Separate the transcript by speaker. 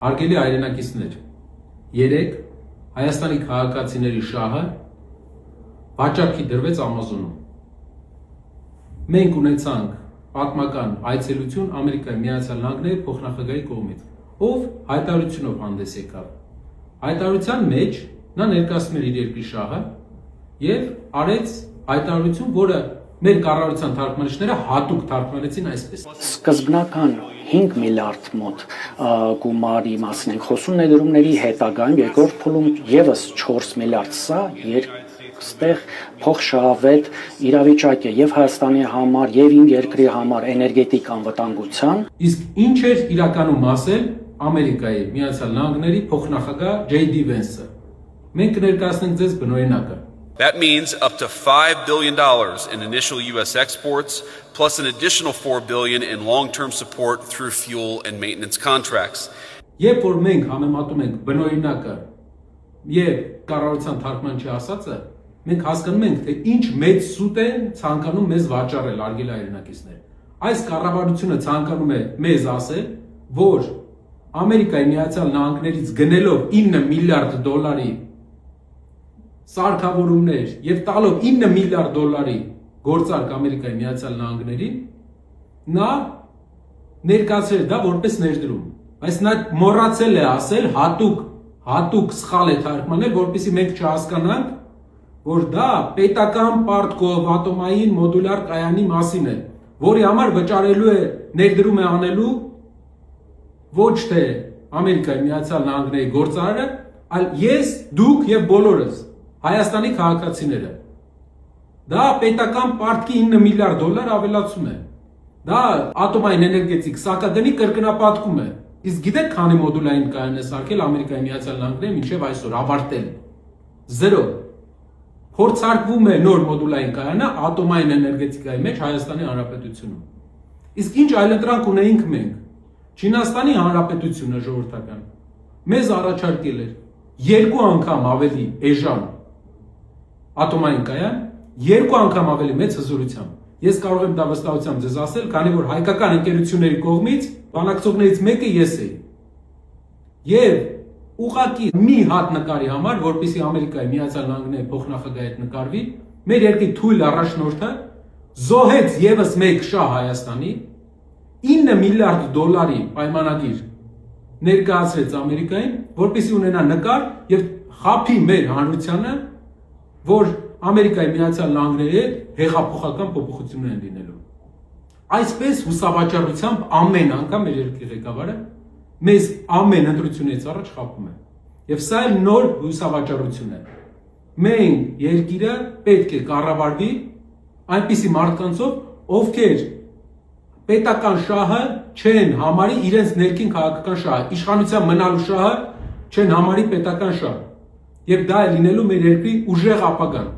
Speaker 1: Հարգելի հայրենակիցներ, երեկ Հայաստանի քաղաքացիների շահը վաճառքի դրվեց Ամազոնում։ Մենք ունեցանք պատմական այցելություն Ամերիկայի Միացյալ Նահանգների փոխնախագահի կողմից, ով հայտարարությունով հանդես եկավ։ Հայտարարության մեջ նա ներկայացնում էր իր երկրի շահը եւ արեց հայտարարություն, որը մեր կառավարության թարգմանիչները հատուկ թարգմանեցին այսպես.
Speaker 2: Սկզբնական 5 միլիարդ մոտ գումարի մասին ենք խոսում ներդրումների հետագայում, երկրորդ փուլում եւս 4 միլիարդ, սա ստեղ փոխշահավետ իրավիճակ է եւ Հայաստանի համար եւ իմ երկրի համար էներգետիկ անվտանգության։
Speaker 1: Իսկ ինչ էր իրականում ասել Ամերիկայի Միացյալ Նահանգների փոխնախագահ J.D. Vance-ը։ Մենք կներկայացնենք ձեզ բնօրինակը։
Speaker 3: That means up to $5 billion in initial U.S. exports, plus an additional $4 billion in long-term support through fuel and maintenance contracts.
Speaker 1: Երբ որ մենք համեմատում ենք բնօրինակը եւ կառավարության թարգմանչի ասածը, մենք հասկանում ենք, թե ինչ մեծ սուտ են ցանկանում մեզ վաճառել արգելի հայրենակիցներ։ Այս կառավարությունը ցանկանում է մեզ ասել, որ Ամերիկայի Միացյալ Նահանգներից գնելով 9 միլիարդ դոլարի սարքավորումներ եւ տալով 9 միլիարդ դոլարի գործարք Ամերիկայի Միացյալ Նահանգներին, նա ներկայացրել դա որպես ներդրում։ Բայց նա մոռացել է ասել հատուկ սխալ է թարգմանել, որպեսզի մենք չհասկանանք, որ դա պետական պարտքով ատոմային մոդուլյար կայանի մասին է, որի համար վճարելու է ներդրում է անելու ոչ թե Ամերիկայի Միացյալ Նահանգների գործարարը, այլ ես, դուք եւ բոլորս Հայաստանի քաղաքացիները։ Դա պետական պարտքի 9 միլիարդ դոլար ավելացում է։ Դա ատոմային էներգետիկ սակագնի կրկնապատկում է։ Իսկ գիտեք քանի մոդուլային կայան է սարքել Ամերիկայի Միացյալ Նահանգները մինչև այսօր ավարտել։ 0։ Փորձարկվում է նոր մոդուլային կայանը ատոմային էներգետիկայի մեջ Հայաստանի Հանրապետությունում։ Իսկ ինչ այլընտրանք ունեինք մենք։ Չինաստանի Հանրապետությունը ժողովրդական մեզ առաջարկել էր 2 անգամ ավելի էժան ատոմային կայան, 2 անգամ ավելի մեծ հզորությամբ։ Ես կարող եմ դա վստահությամբ ձեզ ասել, քանի որ հայկական ընկերությունների կողմից բանակցողներից մեկը ես էի։ Եվ ուղղակի մի հատ նկարի համար, որպեսզի Ամերիկայի Միացյալ Նահանգների փոխնախագահի հետ նկարվի, մեր երկրի թույլ առաջնորդը զոհեց եւս մեկ շահ Հայաստանի 9 միլիարդ դոլարի պայմանագիր ներկայացրեց Ամերիկային, որպեսզի ունենա նկար եւ խափի մեր հանրությանը, որ Ամերիկայի Միացյալ Նահանգների հետ հեղափոխական փոփոխություններ են լինելու։ Այսպես հուսավաճառությամբ ամեն անգամ մեր երկրի ղեկավարը մեզ ամեն ընտրությունից առաջ խափում է։ Եվ սա էլ նոր հուսավաճառություն է։ Մենք երկիրը պետք է կառավարվի այնպիսի մարդկանցով, ովքեր պետական շահը չեն համարի իրենց ներքին քաղաքական շահը, իշխանության մնալու շահը չեն համարի պետական շահ։ Եվ դա է լինելու մեր երկրի ուժեղ ապագան։